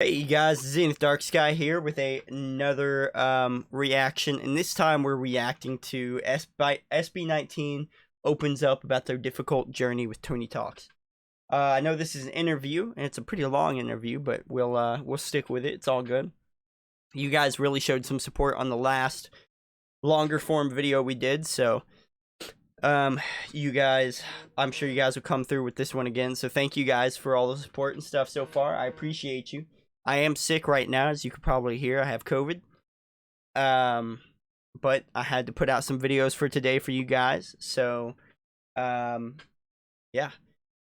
Hey you guys, Zenith Darksky here with another reaction, and this time we're reacting to SB19 opens up about their difficult journey with Toni talks. I know this is an interview, and it's a pretty long interview, but we'll stick with it. It's all good. You guys really showed some support on the last longer form video we did, so you guys, I'm sure you guys will come through with this one again. So thank you guys for all the support and stuff so far. I appreciate you. I am sick right now, as you could probably hear. I have COVID. But I had to put out some videos for today for you guys. So, yeah.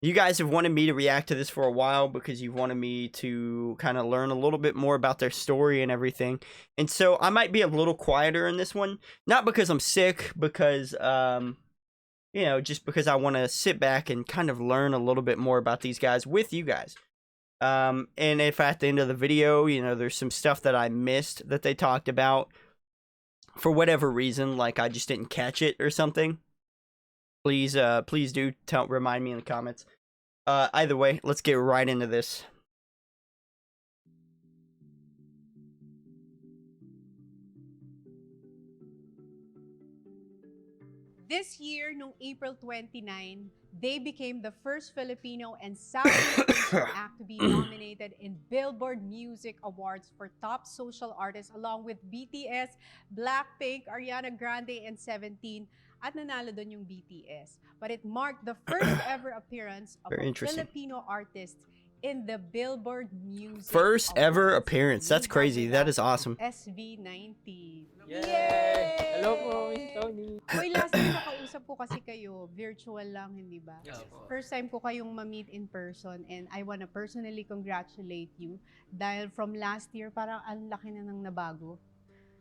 You guys have wanted me to react to this for a while because you've wanted me to kind of learn a little bit more about their story and everything. And so I might be a little quieter in this one. Not because I'm sick, because, you know, just because I want to sit back and kind of learn a little bit more about these guys with you guys. And if at the end of the video, you know, there's some stuff that I missed that they talked about for whatever reason, like I just didn't catch it or something, please do remind me in the comments. Either way, let's get right into this. This year, noong April 29, they became the first Filipino and Southeast Asian act to be nominated in Billboard Music Awards for Top Social Artist along with BTS, Blackpink, Ariana Grande, and 17. At nanalo doon yung BTS. But it marked the first ever appearance of a Filipino artist in the Billboard Music First Awards. Ever appearance. That's crazy. That is awesome. SB19. Yay! Hello po, Miss Toni. Uy, last time nakausap ko kasi kayo, virtual lang, hindi ba? Yes. First time ko kayong ma-meet in person, and I wanna personally congratulate you dahil from last year, parang ang laki na nang nabago.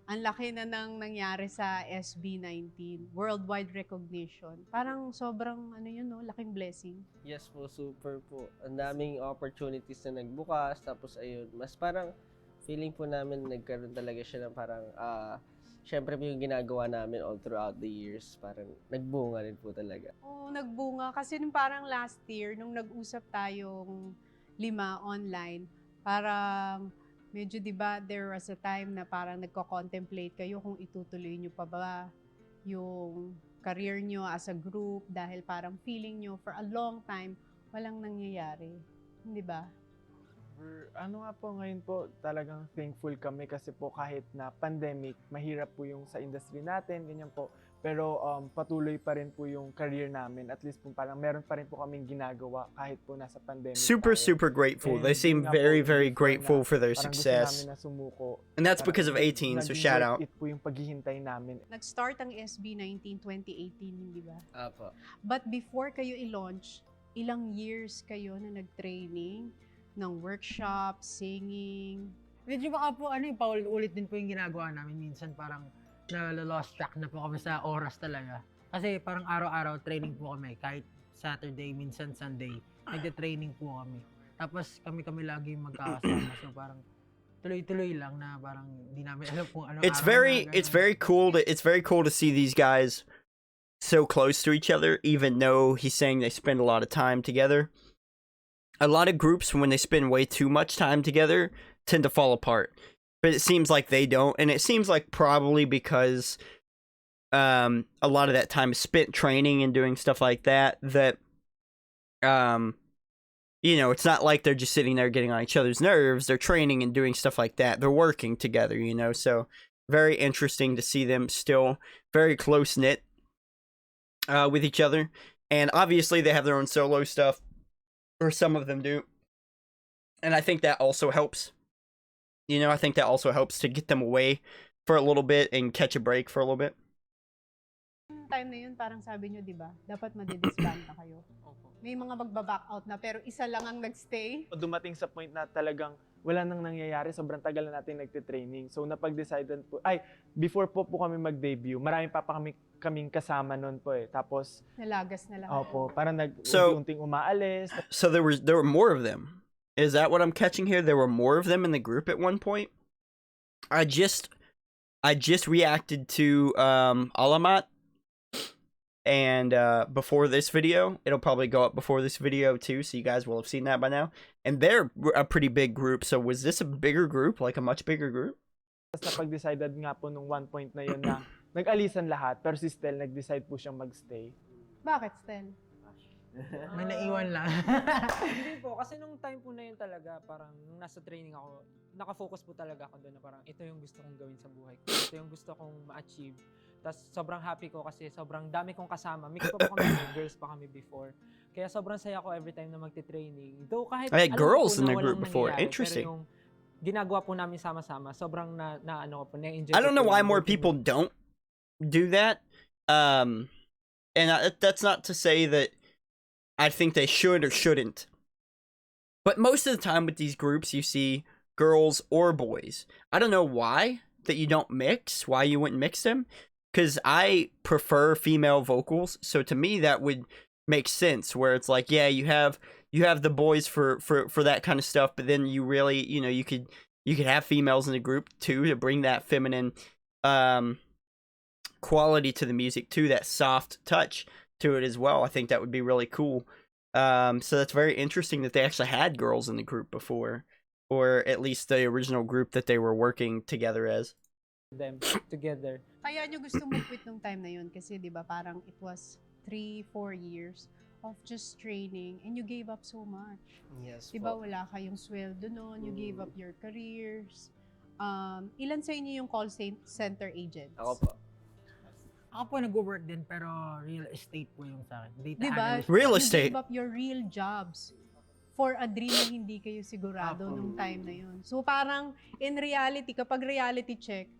Ang laki na nang nangyari sa SB19, worldwide recognition. Parang sobrang, ano yun, no? Laking blessing. Yes po, super po. Ang daming opportunities na nagbukas, tapos ayun, mas parang feeling po namin nagkaroon talaga siya ng parang, syempre po yung ginagawa namin all throughout the years, parang nagbunga rin po talaga. Oo, nagbunga. Kasi nung parang last year, nung nag-usap tayong 5 online, parang medyo, di ba, there was a time na parang nagko-contemplate kayo kung itutuloy nyo pa ba yung career nyo as a group dahil parang feeling nyo for a long time walang nangyayari. Di ba? Ano nga po ngayon po, talagang thankful kami kasi po kahit na pandemic, mahirap po yung sa industry natin, ganyan po. Pero patuloy pa rin po yung career namin. At least po parang meron pa rin po kaming ginagawa kahit po nasa pandemic. Super grateful. They seem very grateful for their success. And that's because of 18, so shout out. It po yung paghihintay namin. Nag-start ang SB19 2018, hindi ba? Apo. But before kayo i-launch, ilang years kayo na nag-training ng workshop, singing? Medyo baka po paulit-ulit din po yung ginagawa namin. Minsan parang na-lost track na po kami sa oras talaga. Kasi parang araw-araw training po kami. Kahit Saturday, minsan Sunday, nagde-training po kami. Tapos kami lagi magkakasama. So parang tuloy-tuloy lang na parang hindi namin alam kung ano. It's very cool to see these guys so close to each other, even though he's saying they spend a lot of time together. A lot of groups, when they spend way too much time together, tend to fall apart. But it seems like they don't, and it seems like probably because a lot of that time is spent training and doing stuff like that, that you know, it's not like they're just sitting there getting on each other's nerves. They're training and doing stuff like that. They're working together, you know, so very interesting to see them still very close-knit with each other. And obviously they have their own solo stuff, or some of them do, and I think that also helps. You know, I think that also helps to get them away for a little bit and catch a break for a little bit. Time na yun, parang sabi nyo, di ba? Dapat madidisband na kayo. May mga magbaback out na, pero isa lang ang nagstay. Dumating sa point na talagang wala nang nangyayari, sobrang tagal na natin nagte-training. So napag-decidean po, before po kami mag-debut, marami pa kaming kasama noon po eh. Tapos Nalagas na lang. opo, parang unti-unting umaalis. So there were more of them. Is that what I'm catching here? There were more of them in the group at one point. I just reacted to Alamat, and before this video. It'll probably go up before this video too, so you guys will have seen that by now. And they're a pretty big group. So was this a bigger group, like a much bigger group? Tapos napag-decided nga po nung one point na yun na nag-alisan lahat, pero si Stel nag-decide po siyang magstay. Bakit, Stel? May naiwan lang. Hindi po, kasi nung time po na yun talaga, parang nung nasa training ako, nakafocus po talaga ako doon na parang ito yung gusto kong gawin sa buhay ko. Ito yung gusto kong ma-achieve. Tapos sobrang happy ko kasi sobrang dami kong kasama. Mix pa po kami, girls pa kami before. Kaya sobrang saya ko every time na magte-training. Though kahit I had girls in the the group before. Interesting. Pero yung ginagawa po namin sama-sama, sobrang na-ano ko po, na-enjoy. I don't know ko po why yung more working people don't do that. That's not to say that I think they should or shouldn't. But most of the time with these groups, you see girls or boys. I don't know why that you don't mix, why you wouldn't mix them. Because I prefer female vocals. So to me, that would make sense where it's like, yeah, you have the boys for that kind of stuff. But then you really, you could have females in the group too, to bring that feminine quality to the music too, that soft touch to it as well. I think that would be really cool. So that's very interesting that they actually had girls in the group before, or at least the original group that they were working together as. them together. Kaya nyo gusto mo quit nung time na yun kasi di ba parang it was 3-4 years of just training and you gave up so much. Yes Di ba po. wala kayong sweldo noon, you gave up your careers. Ilan sa inyo yung call center agents? Ako po. Ako po nag-work din pero real estate po yung sa akin. Data Di ba? analyst. Real You estate. gave up your real jobs for a dream na hindi kayo sigurado Apo. nung time na yun. So parang in reality, kapag reality check,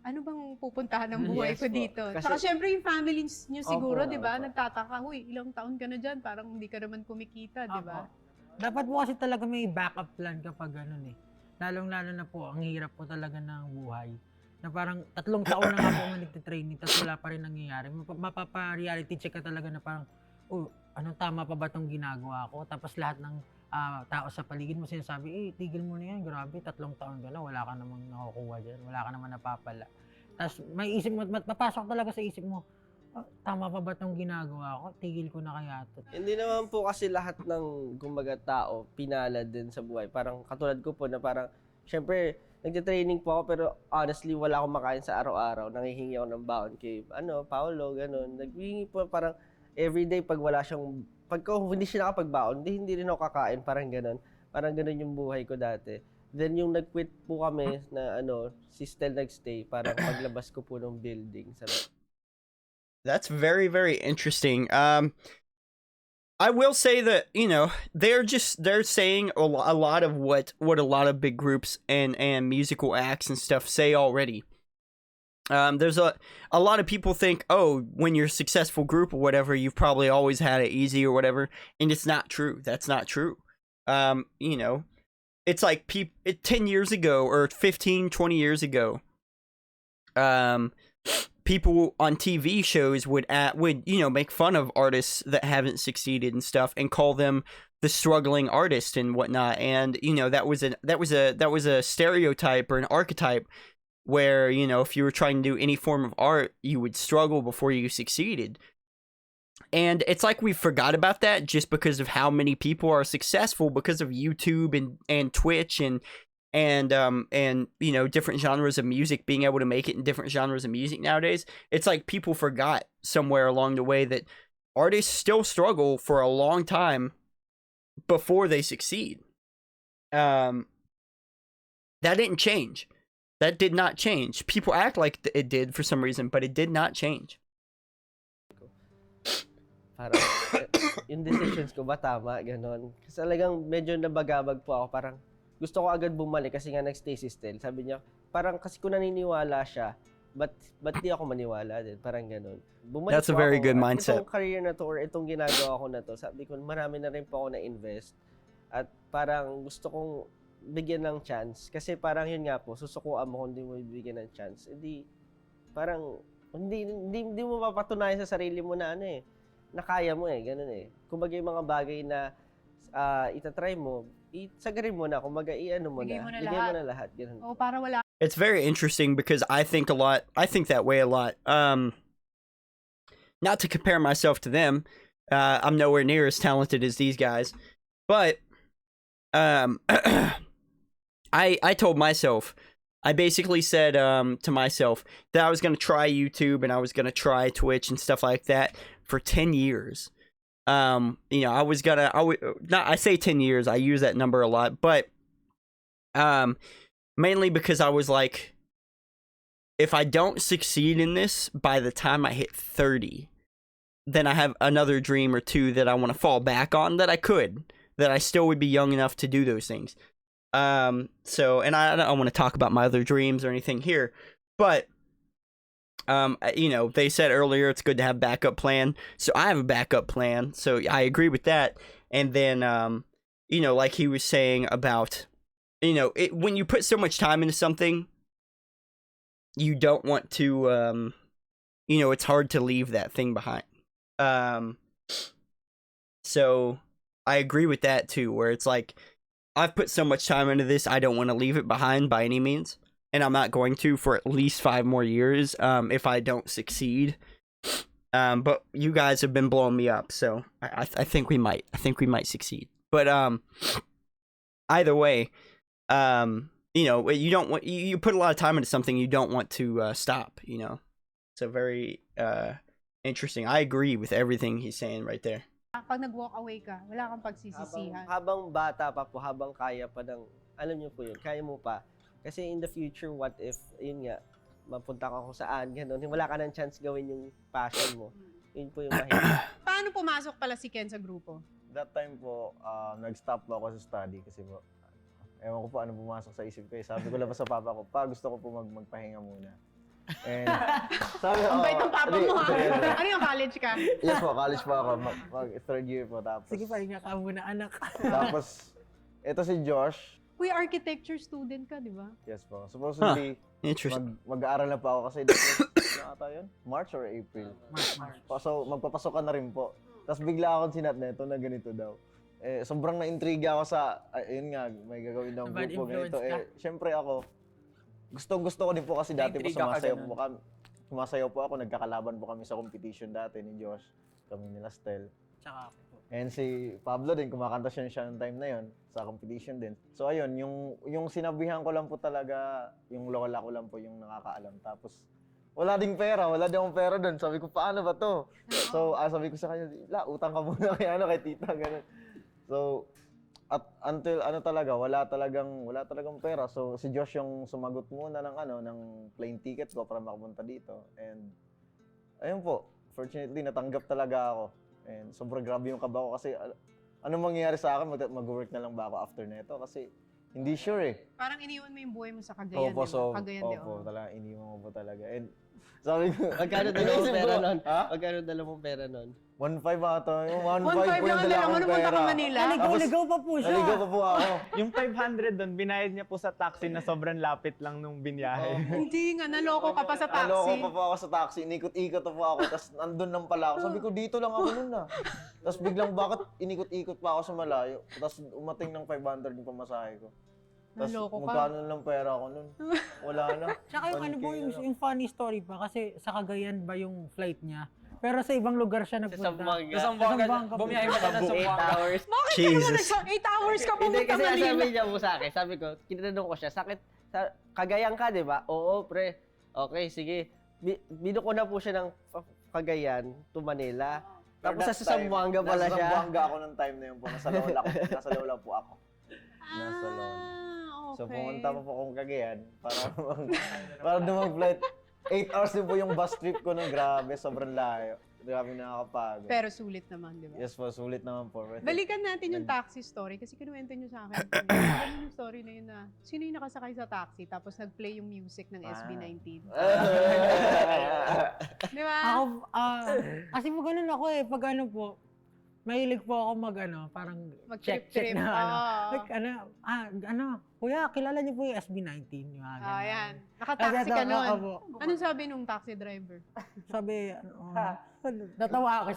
ano bang pupuntahan ng buhay Yes ko po. dito? Kasi- Tsaka syempre yung family nyo siguro, Opo, di ba? opo. Nagtataka, huy, ilang taon ka na dyan, parang hindi ka naman kumikita, di ba? Dapat po kasi talaga may backup plan kapag ganun eh. Lalong-lalo na po, ang hirap po talaga ng buhay. Na parang 3 taon na nga po ako nagtitraining tapos wala pa rin nangyayari. Mapapa-reality check ka talaga na parang, oh, anong tama pa ba itong ginagawa ko? Tapos lahat ng tao sa paligid mo sinasabi, tigil mo na yan, grabe, 3 taon ka na, wala ka namang nakukuha dyan, wala ka naman napapala. Tapos may isip mo, mapasok talaga sa isip mo, tama pa ba itong ginagawa ko? Tigil ko na kaya ito. Hindi naman po kasi lahat ng kumbaga tao pinalad din sa buhay. Parang katulad ko po na parang, syempre, nagte-training po ako pero honestly wala akong makain sa araw-araw. Nangihingi ako ng baon kay Paolo, ganun. Naghihingi po parang everyday pag wala siyang, hindi siya nakapagbaon, hindi rin ako kakain, parang ganun. Parang ganun yung buhay ko dati. Then yung nag-quit po kami na si Stel nag-stay parang paglabas ko po ng building. That's very, very interesting. I will say that, they're saying a lot of what a lot of big groups and musical acts and stuff say already. There's a lot of people think, oh, when you're a successful group or whatever, you've probably always had it easy or whatever, and it's not true. That's not true. It's like 10 years ago or 15, 20 years ago, people on TV shows would make fun of artists that haven't succeeded and stuff and call them the struggling artist and whatnot. And that was a stereotype or an archetype where if you were trying to do any form of art, you would struggle before you succeeded. And it's like we forgot about that just because of how many people are successful because of YouTube and Twitch and different genres of music, being able to make it in different genres of music nowadays. It's like people forgot somewhere along the way that artists still struggle for a long time before they succeed. That didn't change. That did not change. People act like it did for some reason, but it did not change. Parang yung decisions ko ba tama, ganon. Kasi talagang medyo nabagabag po ako, parang gusto ko agad bumalik kasi nga nag-stay si Stel. Sabi niya, parang kasi kung naniniwala siya, ba't di ako maniwala din? Parang ganon. Bumalik That's a po very ako. good At mindset. itong career na to or itong ginagawa ko na to, sabi ko, marami na rin po ako na-invest. At parang gusto kong bigyan ng chance. Kasi parang yun nga po, susukuan mo kung hindi mo bibigyan ng chance. Hindi, parang, hindi mo mapatunayan sa sarili mo na na kaya mo ganun Kumbaga yung mga bagay na itatry mo, isagarin mo na, kumbaga Bigay mo bigay mo na lahat, ganun. O para wala It's very interesting because I think that way a lot. not to compare myself to them. I'm nowhere near as talented as these guys, but I told myself, I basically said to myself that I was gonna try YouTube and I was gonna try Twitch and stuff like that for 10 years. I say 10 years, I use that number a lot, but mainly because I was like, if I don't succeed in this by the time I hit 30, then I have another dream or two that I want to fall back on that I still would be young enough to do those things. So, and I don't want to talk about my other dreams or anything here, but, they said earlier it's good to have backup plan. So I have a backup plan. So I agree with that. And then, like he was saying about, when you put so much time into something, you don't want to, it's hard to leave that thing behind. So I agree with that too, where it's like, I've put so much time into this, I don't want to leave it behind by any means. And I'm not going to for at least 5 more years, if I don't succeed. But you guys have been blowing me up, so I think we might. I think we might succeed. But either way, you don't want, you put a lot of time into something, you don't want to stop. So very interesting. I agree with everything he's saying right there. Pag nag-walk away ka, wala kang pagsisisihan. Habang bata pa po, habang kaya pa ng, alam niyo po yun, kaya mo pa. Kasi in the future, what if, yun nga, mapunta ka kung saan, gano'n, wala ka ng chance gawin yung passion mo. Yun po yung mahirap. Paano pumasok pala si Ken sa grupo? That time po, nag-stop po ako sa study kasi po, ewan ko po ano pumasok sa isip ko. Sabi ko lang sa papa ko, pa, gusto ko po magpahinga muna. And sabi ko, Ang bait ng papa mo ha. Ano yung college ka? Yes po, college po ako. Third year po. Tapos, Sige, pahinga ka muna, anak. tapos, ito si Josh. Uy, architecture student ka, di ba? Yes po. Supposedly, Interesting. mag-aaral na po ako kasi ata yun? March or April? March. So, magpapasok ka na rin po. Tapos bigla akong sinat na ito na ganito daw. Sobrang na-intriga ako sa, ayun nga, may gagawin daw Bad grupo ganito. influence ka. Syempre ako, gusto ko din po kasi dati po Na-intriga ka sumasayaw ganun. po kami. Sumasayaw po ako, nagkakalaban po kami sa competition dati ni Josh. Kami nila Stel. Tsaka ako po. And si Pablo din, kumakanta siya ng time na yon sa competition din. So ayun, yung sinabihan ko lang po talaga, yung lola ko lang po yung nakakaalam. Tapos wala ding pera, wala din akong pera doon. Sabi ko, paano ba to? So sabi ko sa kanya, utang ka muna kay tita, ganun. So at until wala talagang pera. So si Josh yung sumagot muna ng plane ticket ko para makapunta dito. And ayun po, fortunately natanggap talaga ako. And sobrang grabe yung kaba ko kasi anong mangyayari sa akin, mag-work na lang ba ako after na ito? Kasi hindi sure eh. Parang iniwan mo yung buhay mo sa Cagayan, Opo, di ba? so, Cagayan de opo, Oro. talaga, iniwan ko po talaga. And sabi ko, Magkano dala mong pera nun? Ha? Magkano dala mong pera nun? 1.5 ata. Yung 1.5 1.5 po lang yung ang dala dala mo kong nung punta pera. ka Manila. Naligaw pa po siya. Naligaw pa po ako. Yung 500 doon, binayad niya po sa taxi na sobrang lapit lang nung binyahe. Hindi nga, naloko ka pa sa Naloko taxi. pa po ako sa taxi, inikot-ikot pa po ako, tapos nandun lang pala ako. Sabi ko, dito lang ako nun ah. Tapos biglang bakit inikot-ikot pa ako sa malayo, tapos umating ng 500 yung pamasahe ko. Tapos Naloko ka. magkano lang pera ko nun? Wala na. Tsaka yung ano 1K po, na lang. yung funny story pa, kasi sa Cagayan ba yung flight niya? Pero sa ibang lugar siya nagpunta. Zamboanga. Sa Zamboanga, Zamboanga po. bumiyahe mo na ng 8 Zamboanga. hours. Bakit ka Jesus. naman 8 hours ka Hindi, pumunta kasi sabi Manila? niya po sa akin, sabi ko, kinanong ko siya, Cagayan ka, di ba? Oo, pre. Okay, sige. Binuko na po siya ng Cagayan to Manila. Tapos sa Zamboanga pala siya. Nasa Zamboanga ako ng time na yun po. Nasa Lola po ako. Nasa Lola. Okay. So pumunta pa po akong Cagayan para dumag-flight. 8 hours din po yung bus trip ko nung grabe, sobrang layo. Grabe nakakapagod. Pero sulit naman, di ba? Yes po, sulit naman po. Balikan natin yung taxi story kasi kinuwento nyo sa akin. Ano yung story na yun na sino yung nakasakay sa taxi tapos nag-play yung music ng SB19? Di ba? Ako, kasi po ganun ako eh, pag ano po, mahilig po ako parang check Mag-trip-trip. na Oo. like, kuya, kilala niyo po yung SB19? Yung mga ganun. Ayan. Nakataxi ka nun. Opo. Anong sabi nung taxi driver? Sabi, natawa ako,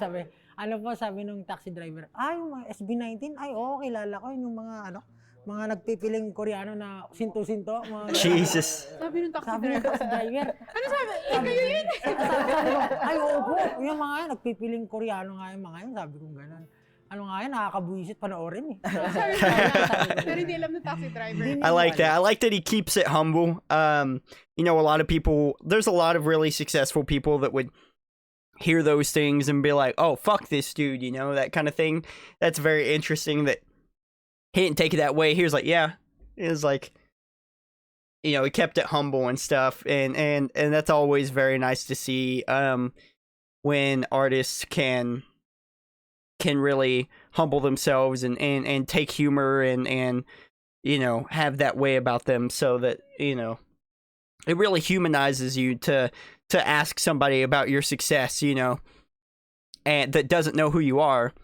sabi nung taxi driver, yung mga SB19, ay oo, kilala ko, yung mga mga nagpipiling Koreano na sinto-sinto. Mga Jesus. Sabi nung taxi Sabi ng driver. taxi driver. Ano sabi? Kayo yun? Sabi ko, ay oo po, yung mga yan, nagpipiling Koreano nga yung mga yan. Sabi ko gano'n. Ano nga yan, nakakabuisit panoorin eh. Sabi ko, pero hindi alam ng taxi driver. I like that. I like that he keeps it humble. You know, a lot of people, there's a lot of really successful people that would hear those things and be like, oh, fuck this dude, you know, that kind of thing. That's very interesting that he didn't take it that way. He was like, yeah. It was like, you know, he kept it humble and stuff. And that's always very nice to see when artists can really humble themselves and take humor and you know, have that way about them, so that, you know, it really humanizes you to ask somebody about your success, you know, and that doesn't know who you are,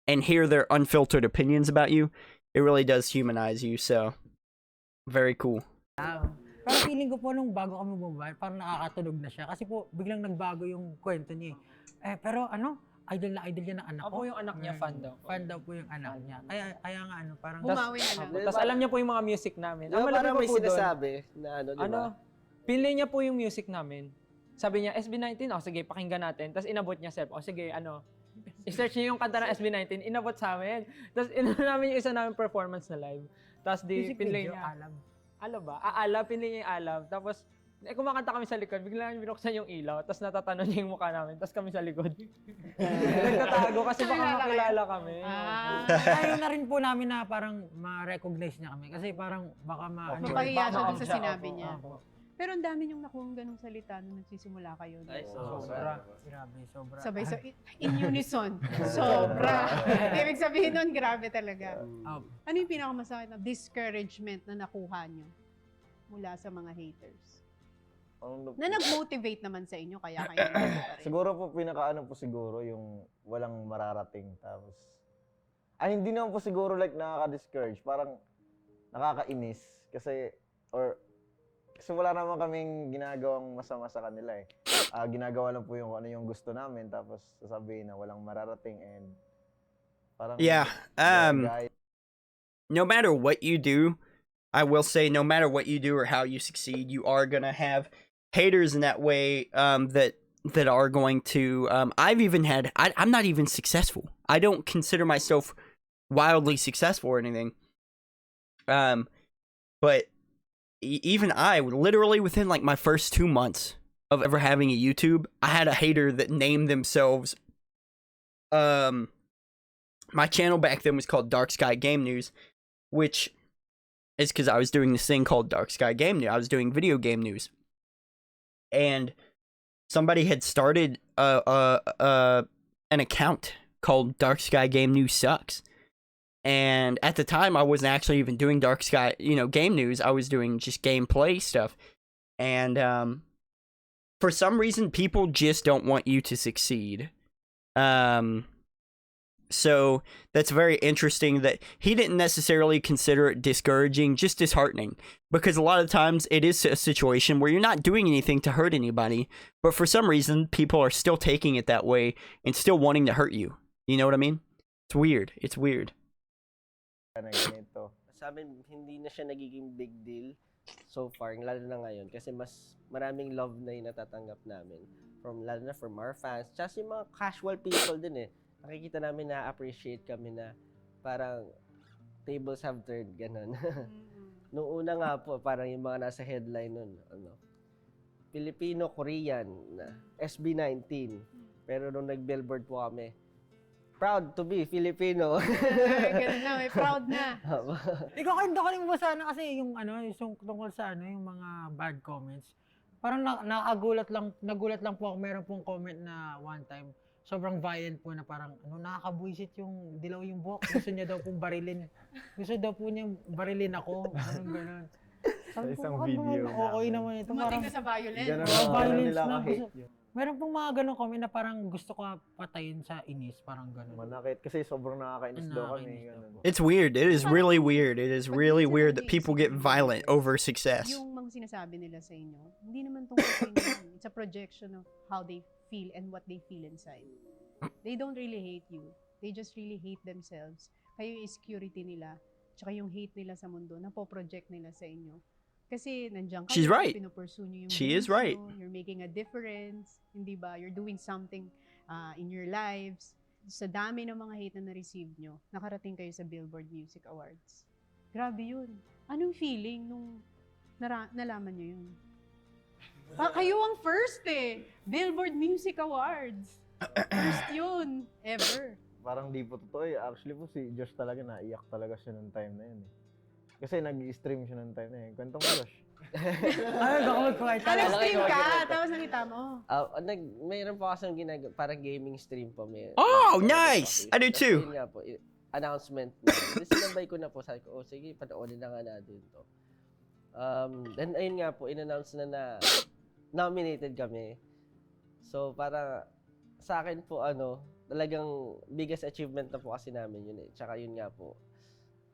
and hear their unfiltered opinions about you. It really does humanize you, so very cool. Pero feeling ko po nung bago kami bumaba, parang nakakatunog na siya. Kasi po, biglang nagbago yung kwento niya eh. Pero ano, idol niya ng anak ko. Ako yung anak niya, fan daw. Fan daw po yung anak niya. Kaya nga ano, parang... Bumawi na lang. Tapos alam niya po yung mga music namin. Diba, Ang malaki parang pa may po doon, sinasabi na ano, di ba? pinili niya po yung music namin. Sabi niya, SB19, sige, pakinggan natin. Tapos inabot niya, sige, i-search niya yung kanta ng SB19, inabot sa amin. Tapos namin yung isa namin performance na live. Tapos pinili niya. Alam ba? Pinili niya yung alam. Tapos, kumakanta kami sa likod, biglang binuksan yung ilaw, tapos natatanon niya yung mukha namin, tapos kami sa likod. Nagtatago kasi baka makilala kami. Ayaw na rin po namin na parang ma-recognize niya kami. Kasi parang baka Mapahiya siya dun sa sinabi niya. Opo. Pero ang dami niyong nakuha ganung salita nung nagsisimula kayo. Ay, Sobra. Grabe, sobra. Sabay, in unison. Sobra. Ibig sabihin nun, grabe talaga. Ano yung pinakamasakit na discouragement na nakuha niyo mula sa mga haters? Na nag-motivate naman sa inyo, kaya kayo nandito pa rin. Siguro po, pinakaano po siguro, yung walang mararating. Tapos, hindi naman po siguro like nakaka-discourage. Parang nakakainis. Kasi wala naman kaming ginagawang masama sa kanila eh. Ginagawa lang po yung ano yung gusto namin, tapos sasabihin na walang mararating, and parang... Yeah, no matter what you do, I will say, no matter what you do or how you succeed, you are gonna have haters in that way, that are going to, I've even had, I'm not even successful. I don't consider myself wildly successful or anything. But even I, literally within like my first 2 months of ever having a YouTube, I had a hater that named themselves, my channel back then was called Darksky Game News, which is because I was doing this thing called Darksky Game News. I was doing video game news. And somebody had started an account called Darksky Game News Sucks. And at the time, I wasn't actually even doing Darksky, game news. I was doing just gameplay stuff. And for some reason, people just don't want you to succeed. So that's very interesting that he didn't necessarily consider it discouraging, just disheartening. Because a lot of times it is a situation where you're not doing anything to hurt anybody, but for some reason people are still taking it that way and still wanting to hurt you. You know what I mean? It's weird. It's weird. Sa amin, hindi na siya nagiging big deal so far, lalo na ngayon, kasi mas maraming love na yung natatanggap namin. Lalo na from our fans, tsaka yung mga casual people din eh. Nakikita namin na appreciate kami na parang tables have turned, ganun. Noong una nga po, parang yung mga nasa headline nun, Filipino-Korean na SB19. Pero nung nag-Billboard po kami, proud to be Filipino. Ganun na, may proud na. Ikaw kayo mo sana kasi yung tungkol sa yung mga bad comments. Parang nagulat lang po ako, meron pong comment na one time, sobrang violent po na parang nakakabuisit yung dilaw yung buhok. Gusto niya daw pong barilin. Gusto daw po niyang barilin ako. Ganun. Sa isang video. Okay naman ito. Tumating ka sa violence. Violence na. Meron pong mga ganun comment na parang gusto ko patayin sa inis. Parang ganun. Manakit. Kasi sobrang nakakainis daw kami. It's weird. It is really weird. It is really weird that people get violent over success. Yung mga sinasabi nila sa inyo, hindi naman tungkol sa inyo. It's a projection of how they feel and what they feel inside. They don't really hate you. They just really hate themselves. Kayo yung insecurity nila. tsaka yung hate nila sa mundo, napoproject nila sa inyo. Kasi nandiyan She's kayo, right. pinupursue nyo yung She is dreams right. nyo, you're making a difference, hindi ba? You're doing something in your lives. Sa dami ng mga hate na na-receive nyo, nakarating kayo sa Billboard Music Awards. Grabe yun. Anong feeling nung nalaman nyo yun? Kayo ang first Billboard Music Awards. First yun, ever. Parang di po totoo eh. Actually po si Josh talaga, naiyak talaga siya nung time na yun eh. Kasi nag-stream siya nung time na yun. Kwento mo, Josh. Ay, baka mag-fight. Stream ka, tapos nakita mo. Mayroon po kasi parang gaming stream po. Oh, nice! I do Tapos too. yun nga po, announcement na. Sinabay ko na po, sabi ko, sige, panoorin na nga natin to. Then ayun nga po, in-announce na nominated kami. So para sa akin po talagang biggest achievement na po kasi namin yun eh. Tsaka yun nga po,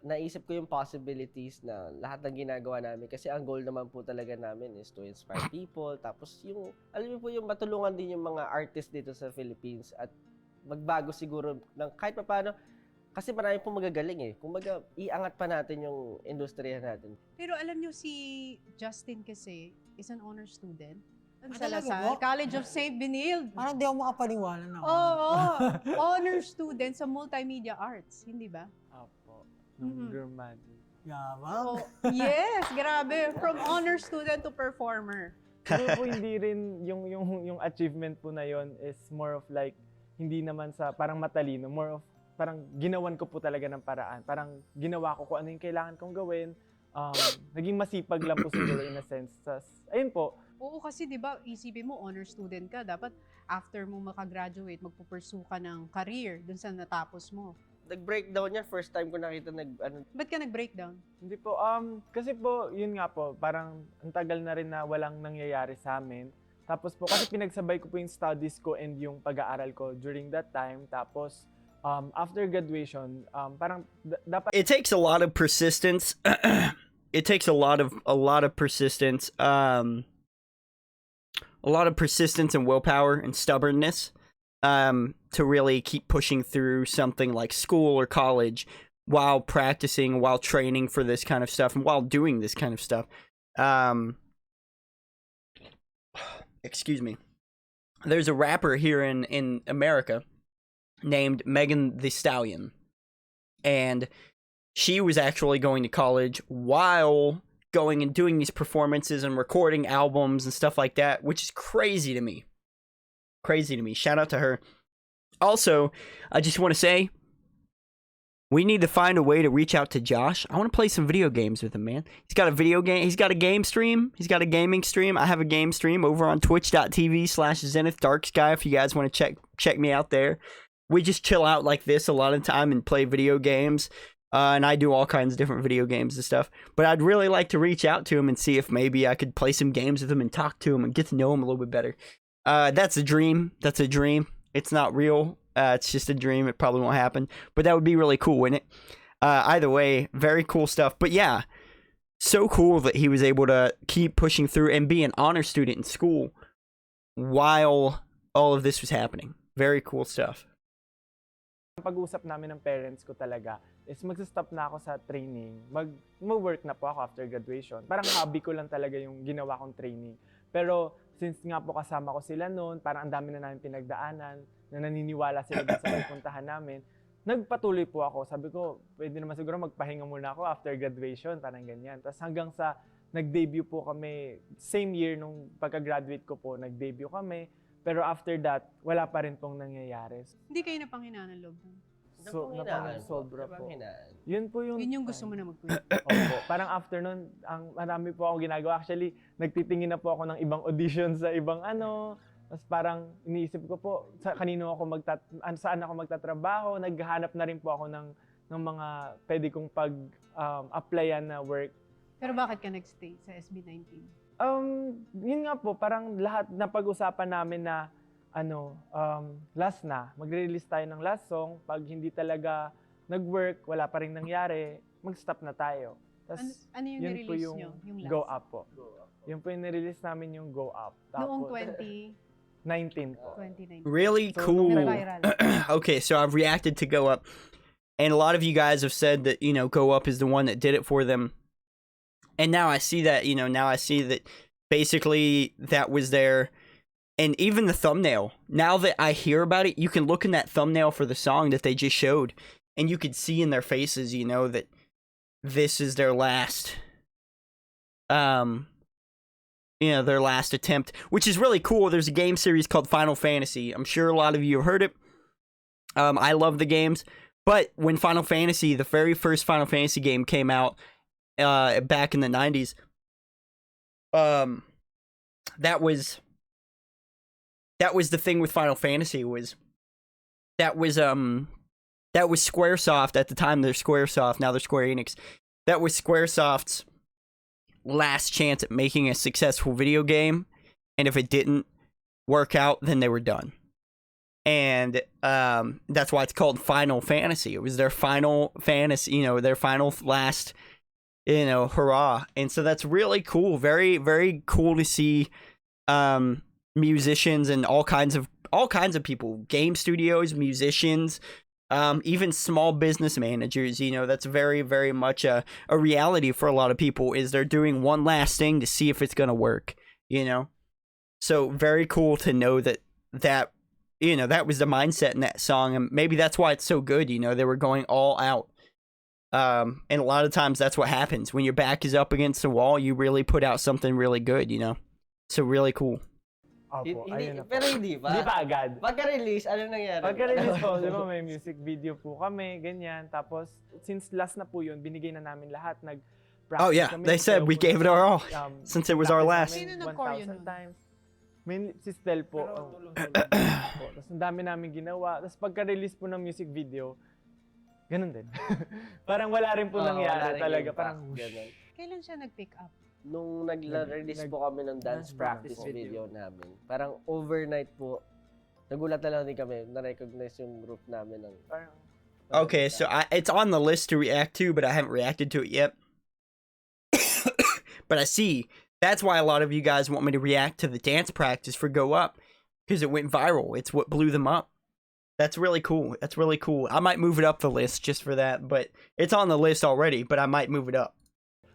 naisip ko yung possibilities na lahat ng ginagawa namin kasi ang goal naman po talaga namin is to inspire people. Tapos yung, alam niyo po yung matulungan din yung mga artists dito sa Philippines at magbago siguro ng kahit pa paano kasi marami pong magagaling eh. Kumbaga, iangat pa natin yung industriya natin. Pero alam nyo, si Justin kasi is an honor student. Sa talaga Lasal, po? College of St. Benilde. Parang di ako makapaniwala na. Oo, honor student sa multimedia arts, hindi ba? Apo. Nung graduate. Yabang. Oh, yes, grabe. From honor student to performer. Pero po hindi rin yung achievement po na yon is more of like hindi naman sa parang matalino, more of parang ginawan ko po talaga ng paraan. Parang ginawa ko kung ano yung kailangan kong gawin. Naging masipag lang po siguro in a sense. Ayun po. Oo, kasi 'di ba, isipin mo honor student ka, dapat after mo makagraduate, magpupursue ka ng career dun sa natapos mo. Nag-breakdown yan, first time ko nakita Ba't ka nag-breakdown? Hindi po, kasi po, yun nga po, parang ang tagal na rin na walang nangyayari sa amin. Tapos po, kasi pinagsabay ko po yung studies ko and yung pag-aaral ko during that time. Tapos, after graduation, parang dapat It takes a lot of persistence. It takes a lot of persistence. A lot of persistence and willpower and stubbornness to really keep pushing through something like school or college while practicing, while training for this kind of stuff, and while doing this kind of stuff. Excuse me. There's a rapper here in America named Megan Thee Stallion, and she was actually going to college while going and doing these performances and recording albums and stuff like that, which is crazy to me. Crazy to me. Shout out to her. Also, I just want to say, we need to find a way to reach out to Josh. I want to play some video games with him, man. He's got a video game. He's got a game stream. He's got a gaming stream. I have a game stream over on twitch.tv/Zenith Darksky if you guys want to check me out there. We just chill out like this a lot of time and play video games. And I do all kinds of different video games and stuff. But I'd really like to reach out to him and see if maybe I could play some games with him and talk to him and get to know him a little bit better. That's a dream. That's a dream. It's not real. It's just a dream. It probably won't happen. But that would be really cool, wouldn't it? Either way, very cool stuff. But yeah, so cool that he was able to keep pushing through and be an honor student in school while all of this was happening. Very cool stuff. pag-usap namin ng parents ko talaga is magsa-stop na ako sa training. Mag-work na po ako after graduation. Parang hobby ko lang talaga yung ginawa kong training. Pero since nga po kasama ko sila noon, parang ang dami na namin pinagdaanan, na naniniwala sila dun sa pupuntahan namin, nagpatuloy po ako. Sabi ko, pwede naman siguro magpahinga muna ako after graduation, parang ganyan. Tapos hanggang sa nag-debut po kami, same year nung pagka-graduate ko po, nag-debut kami. Pero after that, wala pa rin pong nangyayari. Hindi kayo napanghinaan ng loob nun? So, sobra po. Napanghinaan. Yun po yung... Yun yung gusto mo na mag-quit. Opo. Parang after nun, marami po akong ginagawa. Actually, nagtitingin na po ako ng ibang audition sa ibang ano. Tapos parang iniisip ko po, saan ako magtatrabaho. Naghahanap na rin po ako ng mga pwede kong pag-applyan na work. Pero bakit ka nag-stay sa SB19? Yun nga po, parang lahat na pag-usapan namin na last na. Magre-release tayo ng last song. Pag hindi talaga nag-work, wala pa rin nangyari, mag-stop na tayo. Tas, ano yung yun po nirelease yung nyo? Yung last? Go Up po. Yun po yung nirelease namin yung Go Up. Noong Tapos, 2019. 19 po. Really So, cool. Pero viral. Okay, so I've reacted to Go Up, And a lot of you guys have said that, you know, Go Up is the one that did it for them. And now I see that, you know, now I see that basically that was their, and even the thumbnail. Now that I hear about it, you can look in that thumbnail for the song that they just showed, and you could see in their faces, you know, that this is their last, their last attempt, which is really cool. There's a game series called Final Fantasy. I'm sure a lot of you have heard it. I love the games, but when Final Fantasy, the very first Final Fantasy game came out, back in the 90s, that was the thing with Final Fantasy was that was Squaresoft at the time. They're Squaresoft, now they're Square Enix. That was Squaresoft's last chance at making a successful video game, and if it didn't work out, then they were done. And that's why it's called Final Fantasy. It was their final fantasy, you know, their final last, you know, hurrah. And so that's really cool. Very, very cool to see musicians and all kinds of people, game studios, musicians, even small business managers. You know, that's very, very much a reality for a lot of people, is they're doing one last thing to see if it's going to work, you know? So very cool to know that, you know, that was the mindset in that song. And maybe that's why it's so good. You know, they were going all out. And a lot of times that's what happens when your back is up against the wall. You really put out something really good, you know. So really cool. Opo, ayun na po. Pero hindi pa. Hindi pa agad. Pagka-release, ano nangyari? Pagka-release po, di ba, may music video po kami, ganyan. Tapos, since last na po yun, binigay na namin lahat. Nag-practice Oh yeah, kami. they said we gave it our all since it was our last. Sino nag-choreo 1,000 nun? times. May si Stel po. Tapos ang dami namin ginawa. Tapos pagka-release po ng music video, ganun din. Parang wala rin po nangyari talaga. Parang ganun. Kailan siya nag-pick up? Nung nag-release po kami ng dance practice video namin, parang overnight po, nagulat na lang din kami, na-recognize yung group namin ng... Okay, so it's on the list to react to, but I haven't reacted to it yet. But I see. That's why a lot of you guys want me to react to the dance practice for Go Up, because it went viral. It's what blew them up. That's really cool. That's really cool. I might move it up the list just for that, but it's on the list already, but I might move it up.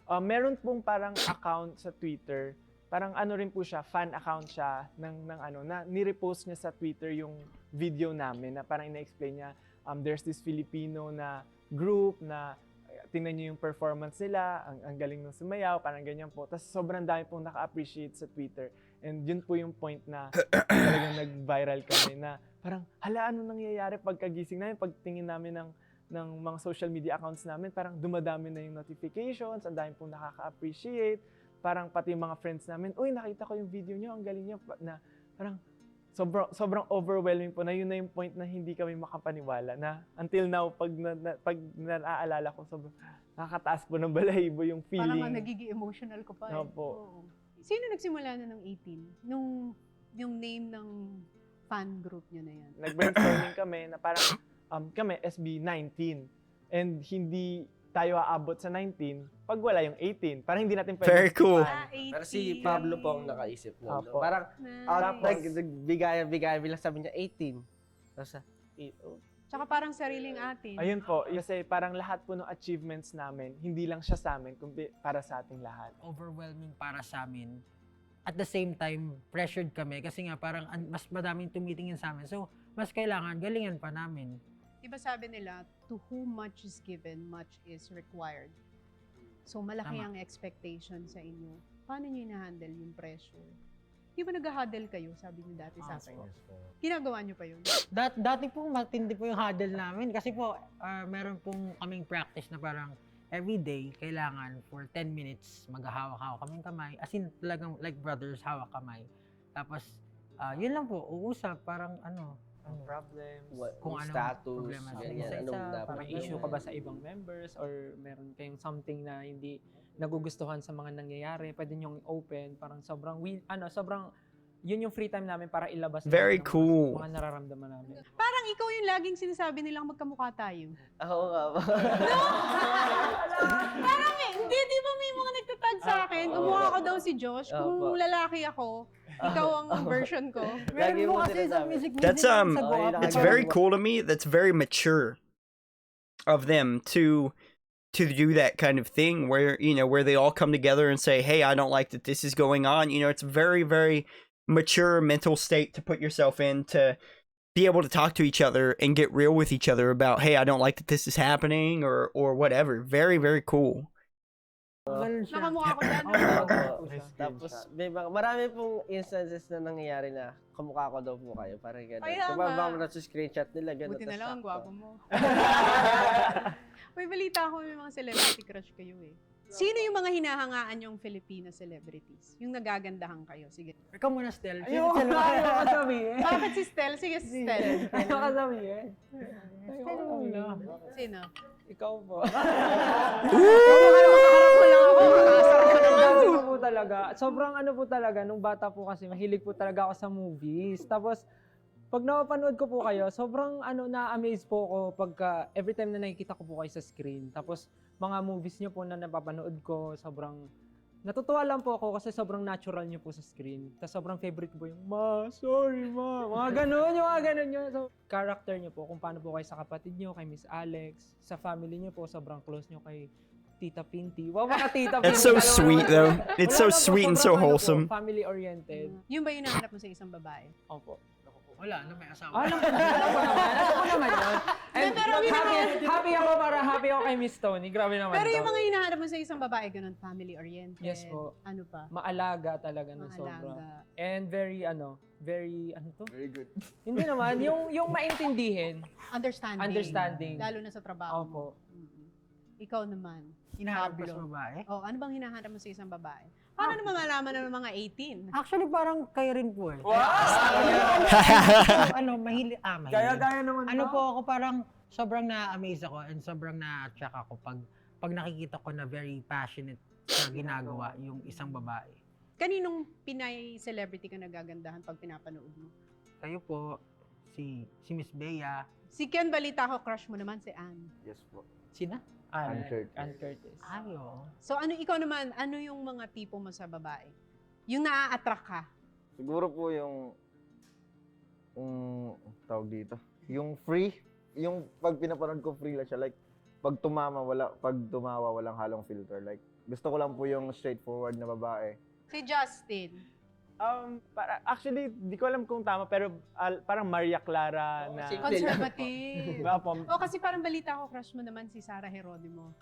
Meron pong parang account sa Twitter. Parang ano rin po siya, fan account siya ng ano, na ni-repost niya sa Twitter yung video namin na parang ina-explain niya, there's this Filipino na group na tingnan niyo yung performance nila, ang galing ng sumayaw, parang ganyan po. Tapos sobrang dami pong naka-appreciate sa Twitter. And yun po yung point na talagang nag-viral kami na parang, hala, ano nangyayari pagkagising namin, pagtingin namin ng mga social media accounts namin, parang dumadami na yung notifications, ang dami pong nakaka-appreciate, parang pati yung mga friends namin, uy, nakita ko yung video nyo, ang galing nyo, na parang sobrang overwhelming po na yun na yung point na hindi kami makapaniwala na until now, pag naaalala ko, sobrang nakakataas po ng balahibo yung feeling. Parang nagiging emotional ko pa. Opo. Sino nagsimula na ng 18? Yung name ng fan group nyo na yan? Nag-brainstorming kami na parang kami SB19 and hindi tayo aabot sa 19 pag wala yung 18. Parang hindi natin pwede. Very cool. 18. Pero si Pablo po ang nakaisip nun. Opo. Parang, Nice. nagbigay bilang sabi niya 18. Tapos, Tsaka parang sariling atin. Ayun po, kasi parang lahat po ng achievements namin, hindi lang siya sa amin, kundi para sa ating lahat. Overwhelming para sa amin. At the same time, pressured kami kasi nga parang mas madaming tumitingin sa amin. So, mas kailangan galingan pa namin. Diba sabi nila, to whom much is given, much is required. So, malaki Tama. ang expectation sa inyo. Paano nyo ina-handle yung pressure? Di ba nag-huddle kayo, sabi niyo dati sa akin? Ginagawa niyo pa yun? Dati po matindi po yung huddle namin kasi po meron pong kaming practice na parang everyday kailangan for 10 minutes maghahawak-hawak kaming kamay. As in talagang like brothers, hawak kamay. Tapos yun lang po, uusap parang Problems. kung anong status, problema sa ganyan, isa-isa, anong dapat. May issue ka ba sa ibang members or meron kayong something na hindi nagugustuhan sa mga nangyayari, pwede niyong open, parang sobrang yun yung free time namin para ilabas Very namin ang cool. mga nararamdaman namin. Parang ikaw yung laging sinasabi nilang magkamukha tayo. Ako nga ba? Parang hindi, di ba may mga nagtatag sa akin? Kumukha ko daw si Josh. Kung Opo. lalaki ako, ikaw ang version ko. Lagi Meron po mo kasi sa sinasabi. music video That's namin sa Go Up, it's parang- very cool to me. That's very mature. of them to do that kind of thing where, you know, where they all come together and say, hey, I don't like that this is going on. You know, it's a very, very mature mental state to put yourself in, to be able to talk to each other and get real with each other about, hey, I don't like that this is happening, or whatever. Very, very cool. Ganun siya. Nakamukha ko dyan. Oo. Tapos marami pong instances na nangyayari na kamukha ko daw po kayo. Parang gano'n. Kaya Kung baka nga. nasu-screenshot nila, gano'n. Buti na tas lang, ang sakto. gwapo mo. May balita ako, may mga celebrity crush kayo eh. Sino yung mga hinahangaan yung Filipino celebrities? Yung nagagandahan kayo? Sige. Ikaw muna, Stel. Ayoko sabihin. Bakit si Stel? Sige, si Stel. Ayoko sabihin. Stel muna. Sino? Ikaw po. Nakakarap ko lang ako. Dati ko po talaga. Sobrang ano po talaga, nung bata po kasi, mahilig po talaga ako sa movies. Tapos, pag napapanood ko po kayo, sobrang na-amaze po ako pagka every time na nakikita ko po kayo sa screen. Tapos, mga movies nyo po na napapanood ko, sobrang natutuwa lang po ako kasi sobrang natural nyo po sa screen. Tapos sobrang favorite ko po yung, ma, sorry ma. Mga ganun nyo. So, character nyo po, kung paano po kayo sa kapatid nyo, kay Miss Alex, sa family nyo po, sobrang close nyo kay Tita Pinty. Wow, mga Tita Pinty. It's so sweet though. It's so sweet and so wholesome. Family-oriented. Yung ba yung nahanap mo sa isang babae? Opo. Wala, may asawa. Alam ko naman yun. And Pero happy ako kay Miss Toni. Grabe naman Pero to. yung mga hinahanap mo sa isang babae, ganun, family-oriented. Yes po. Ano pa? Maalaga talaga na sobra. Maalaga. And very to? Very good. Hindi naman, yung maintindihin. Understanding. Lalo na sa trabaho mo. Opo. Mm-mm. Ikaw naman. Hinahanap ko Pablo. sa babae. Oh, ano bang hinahanap mo sa isang babae? Paano naman malaman na ng mga 18? Actually, parang kayo rin po eh. Mahilig. Gaya naman Ano po ako, parang sobrang na-amaze ako and sobrang na-attract ako pag nakikita ko na very passionate sa ginagawa yung isang babae. Kaninong Pinay celebrity ka nagagandahan pag pinapanood mo? Kayo po, si Miss Bea. Si Ken balita ko, crush mo naman si Anne. Yes po. Sina? Ann Curtis. Ann Curtis. Ayo. So ikaw naman, ano yung mga tipo mo sa babae? Yung naa-attract ka? Siguro po yung tawag dito, yung free, yung pag pinapanood ko free lang siya, like pag tumawa walang halong filter, like gusto ko lang po yung straightforward na babae. Si Justin. Actually, di ko alam kung tama, pero parang Maria Clara na... Conservative. Apo, O kasi parang balita ko, crush mo naman si Sarah Geronimo.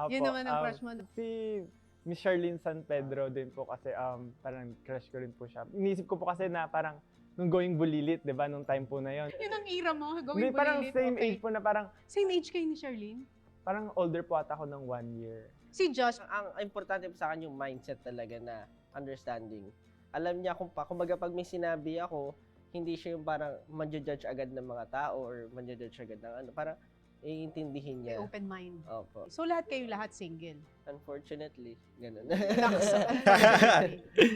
Yun naman ang crush mo. Si Miss Charlene San Pedro din po kasi parang crush ko rin po siya. Inisip ko po kasi na parang nung Going Bulilit, di ba, nung time po na yon. Yun ang era mo, Hindi, gawin parang bulilit. same Okay. age po na parang, Same age kayo ni Charlene? parang older po ata ako ng 1 year. Si Josh, Ang importante po sa akin yung mindset talaga na understanding. Alam niya kumbaga pag may sinabi ako, hindi siya yung parang manjudge agad ng mga tao or manjudge agad ng ano. Parang iintindihin may niya. open mind. Opo. So lahat single. Unfortunately, ganun.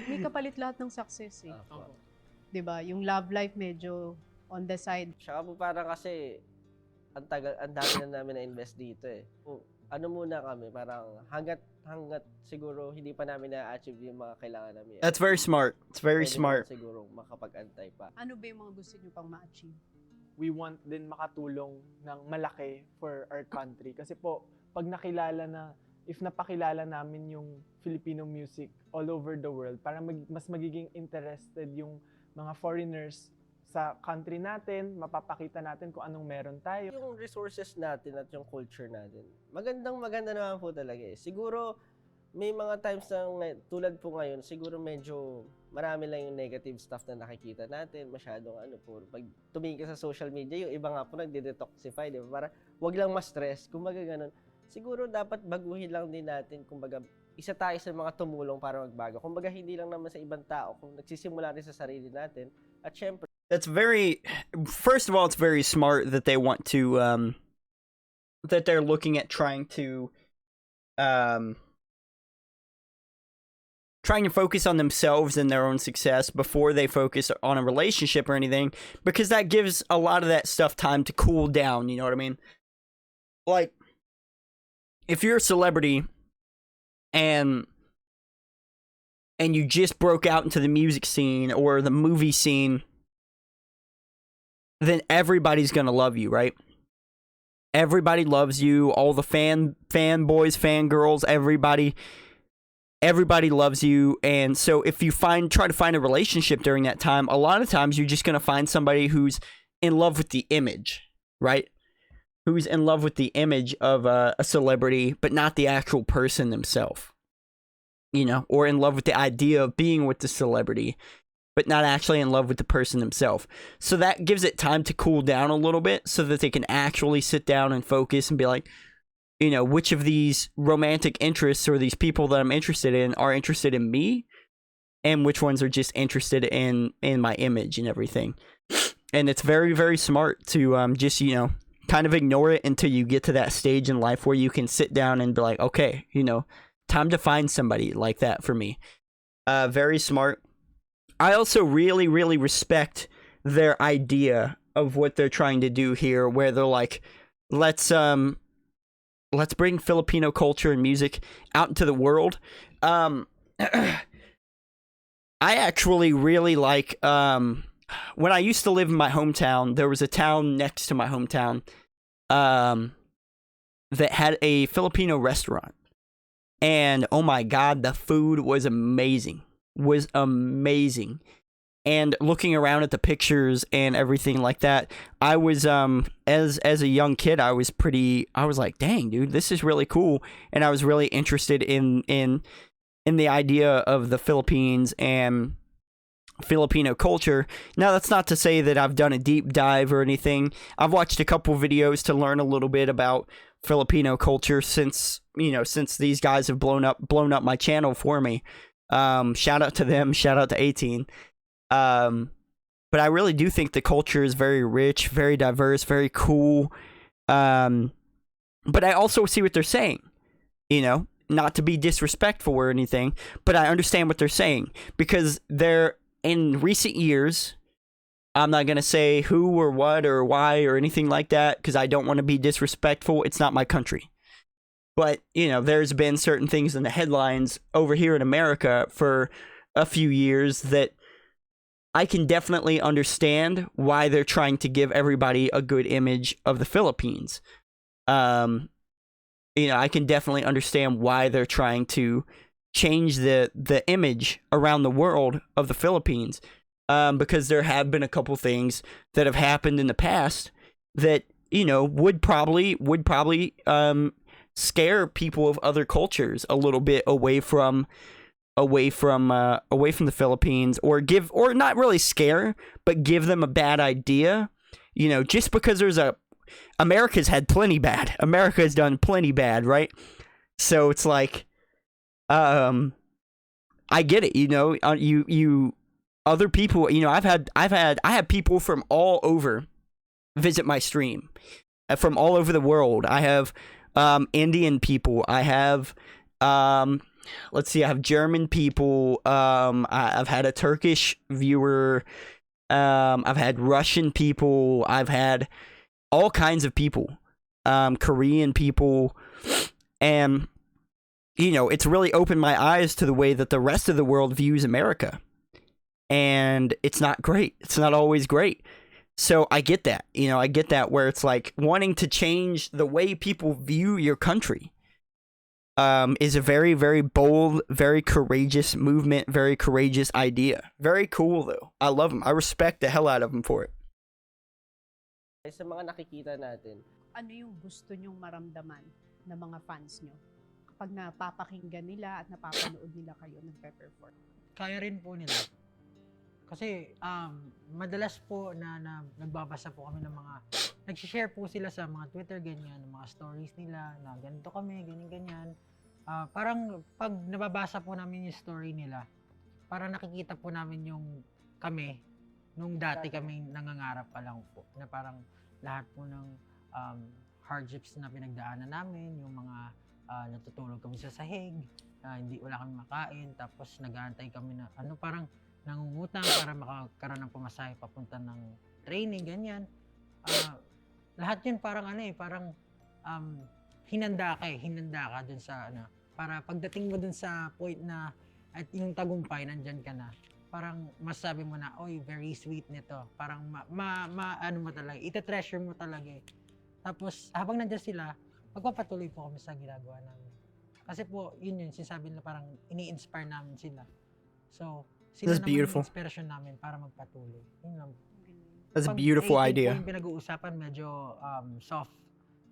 May kapalit lahat ng success eh. Opo. 'Di ba? Yung love life medyo on the side. Tsaka po parang kasi ang dami na namin na-invest dito eh. Ano muna kami, parang hanggat siguro hindi pa namin na-achieve yung mga kailangan namin. That's very smart. It's very Pwede smart. naman siguro makapag-antay pa. Ano ba yung mga gusto niyo pang ma-achieve? We want din makatulong ng malaki for our country. Kasi po, pag if napakilala namin yung Filipino music all over the world, para mas magiging interested yung mga foreigners sa country natin, mapapakita natin kung anong meron tayo. Yung resources natin at yung culture natin, maganda naman po talaga eh. Siguro, may mga times na tulad po ngayon, siguro medyo marami lang yung negative stuff na nakikita natin, masyadong pag tumingin ka sa social media, yung iba nga po nagde-detoxify, di ba? Para wag lang ma-stress, kumbaga ganun. Siguro dapat baguhin lang din natin, kumbaga isa tayo sa mga tumulong para magbago. Kumbaga hindi lang naman sa ibang tao, kung nagsisimula rin sa sarili natin, at syempre, That's first of all, it's very smart that they want to, that they're looking at trying to focus on themselves and their own success before they focus on a relationship or anything, because that gives a lot of that stuff time to cool down, you know what I mean? Like, if you're a celebrity and you just broke out into the music scene or the movie scene, then everybody's gonna love you, right? Everybody loves you. All the fanboys, fangirls, everybody loves you. And so if you try to find a relationship during that time, a lot of times you're just going to find somebody who's in love with the image, right? Who's in love with the image of a celebrity, but not the actual person themselves, you know, or in love with the idea of being with the celebrity, but not actually in love with the person themselves. So that gives it time to cool down a little bit so that they can actually sit down and focus and be like, you know, which of these romantic interests or these people that I'm interested in are interested in me, and which ones are just interested in my image and everything. And it's very, very smart to just, you know, kind of ignore it until you get to that stage in life where you can sit down and be like, okay, you know, time to find somebody like that for me. Very smart. I also really, really respect their idea of what they're trying to do here, where they're like, let's bring Filipino culture and music out into the world. I actually really like, when I used to live in my hometown, there was a town next to my hometown that had a Filipino restaurant. And oh my God, the food was amazing. And looking around at the pictures and everything like that, I was as a young kid, I was like, dang, dude, this is really cool. And I was really interested in the idea of the Philippines and Filipino culture. Now, that's not to say that I've done a deep dive or anything. I've watched a couple videos to learn a little bit about Filipino culture since these guys have blown up my channel for me. Shout out to them, shout out to 18. But I really do think the culture is very rich, very diverse, very cool. But I also see what they're saying, you know, not to be disrespectful or anything, but I understand what they're saying, because they're, in recent years, I'm not going to say who or what or why or anything like that, because I don't want to be disrespectful. It's not my country. But, you know, there's been certain things in the headlines over here in America for a few years that I can definitely understand why they're trying to give everybody a good image of the Philippines. You know, I can definitely understand why they're trying to change the image around the world of the Philippines, because there have been a couple things that have happened in the past that, you know, would probably scare people of other cultures a little bit away from the Philippines, or not really scare, but give them a bad idea. You know, just because America's had plenty bad. America has done plenty bad, right? So it's like, I get it. You know, you other people. You know, I have people from all over visit my stream, from all over the world. I have Indian people. I have let's see, I have German people. I've had a Turkish viewer. I've had Russian people. I've had all kinds of people, Korean people, and you know, it's really opened my eyes to the way that the rest of the world views America, and it's not great. It's not always great. So I get that. You know, I get that, where it's like wanting to change the way people view your country. Is a very, very bold, very courageous movement, very courageous idea. Very cool, though. I love them. I respect the hell out of them for it. Sa mga nakikita natin, Ano yung gusto nyong maramdaman ng mga fans nyo kapag napapakinggan nila at napapanood nila kayo ng Pepperfort? Kaya rin po nila. Kasi madalas po na nagbabasa po kami ng mga, nag-share po sila sa mga Twitter, ganyan, ng mga stories nila, na ganito kami, ganyan. Parang pag nababasa po namin yung story nila, parang nakikita po namin yung kami, nung dati kaming nangangarap pa lang po, na parang lahat po ng hardships na pinagdaanan namin, yung mga natutulog kami sa sahig, wala kami makain, tapos nag-aantay kami na, parang nangungutang para makakaroon ng pamasahe papunta ng training, ganyan. Lahat yun parang parang hinanda ka dun sa para pagdating mo dun sa point na at yung tagumpay, nandyan ka na. Parang masabi mo na, oy, very sweet nito. Parang ano mo talaga, ita-treasure mo talaga Tapos, habang nandiyan sila, magpapatuloy po kami sa ginagawa namin. Kasi po, yun sinasabi na parang ini-inspire namin sila. So, sila That's naman beautiful. yung inspiration namin para magpatuloy. Yun lang. That's a Pag beautiful 18 idea. po yung pinag-uusapan, medyo soft.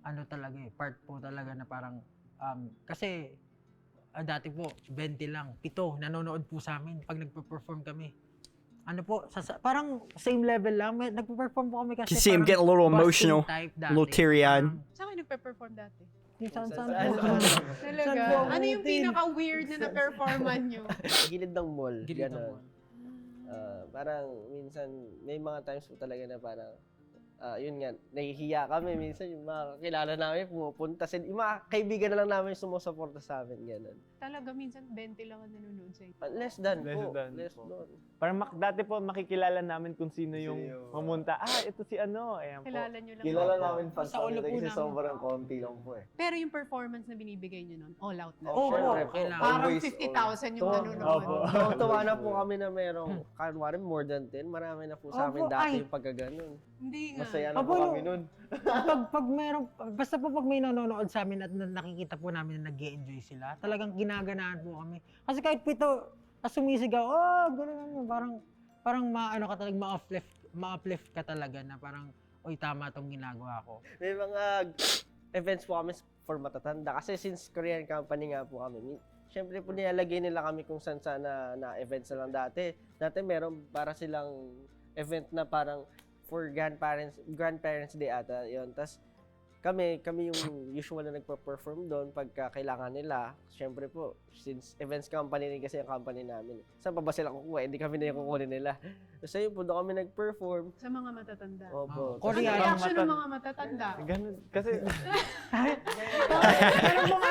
Ano talaga part po talaga na parang, kasi dati po, 20 lang, 7, nanonood po sa amin pag nagpa-perform kami. Ano po, parang same level lang. Nagpa-perform po kami kasi You see him parang get a little busking emotional, type a little dati. teary-eyed. Saan kayo nagpe-perform dati? Saan po? Talaga? po Ano yung abutin? pinaka-weird na na-performan nyo? Gilid ng mall. Gilid ng ganon. mall. Parang minsan, may mga times po talaga na parang, yun nga, nahihiya kami. Minsan yung mga kakilala namin pumupunta. Yung mga kaibigan na lang namin sumusuporta sa amin. Ganon. Talaga, minsan 20 lang ang nanonood sa inyo. Less than Less po. than Less po. than. Parang dati po makikilala namin kung sino yung mamunta. Ito si ano. Ayan po. Kilala nyo lang. Kilala ako. namin fans Sa ulo namin po kasi namin. sobrang konti lang po eh. Pero yung performance na binibigay nyo nun, all out na. Oo, Syempre po. kailangan. Parang Always 50,000 yung all. nanonood. Opo. Tuwa na po kami na merong, kanwari more than 10. Marami na po sa amin Opo, dati ay. yung pagkaganon. Hindi nga. Masaya na Opo, po kami nun. pag meron, basta po pag may nanonood sa amin at nakikita po namin na nag-enjoy sila, talagang ginaganaan po kami. Kasi kahit 7, sumisigaw, gano'n, parang maano ka talaga, ma-uplift ka talaga na parang, oy, tama tong ginagawa ko. May mga events po kami for matatanda. Kasi since Korean company nga po kami, syempre po nilalagay nila kami kung saan na events na lang dati. Dati meron para silang event na parang for grandparents day ata yun. Tas kami yung usual na nagpa-perform doon pagka kailangan nila. Syempre po, since events company rin kasi yung company namin. Saan pa ba sila kukuha? Hindi kami na yung kukunin nila. So yun po, doon kami nag-perform. Sa mga matatanda. Opo. Ano Korean. reaction ng mga matatanda? Ganun. Kasi Pero kung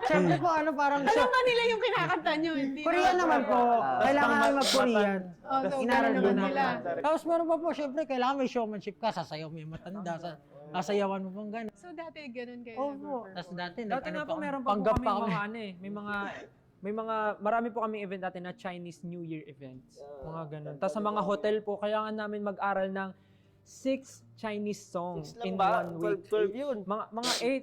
syempre po, parang Alam ba nila yung kinakanta nyo? Hindi Korean naman po. Kailangan namin mag-Korean. Oh, so, Inaral gano'n naman naman nila. Tapos meron pa po, syempre, kailangan may showmanship ka. Sasayaw mo yung matanda. Sasayawan mo pang gano'n. So, dati ganun kayo Oo po. nag-perform. Tapos dati, Dati nga po, meron pa po panggap kami pa kami. mga ano eh. Marami po kami event dati na Chinese New Year events. Mga ganun. Tapos sa mga hotel po, kailangan namin mag-aral ng 6 Chinese songs in 1 week. 12 yun. Mga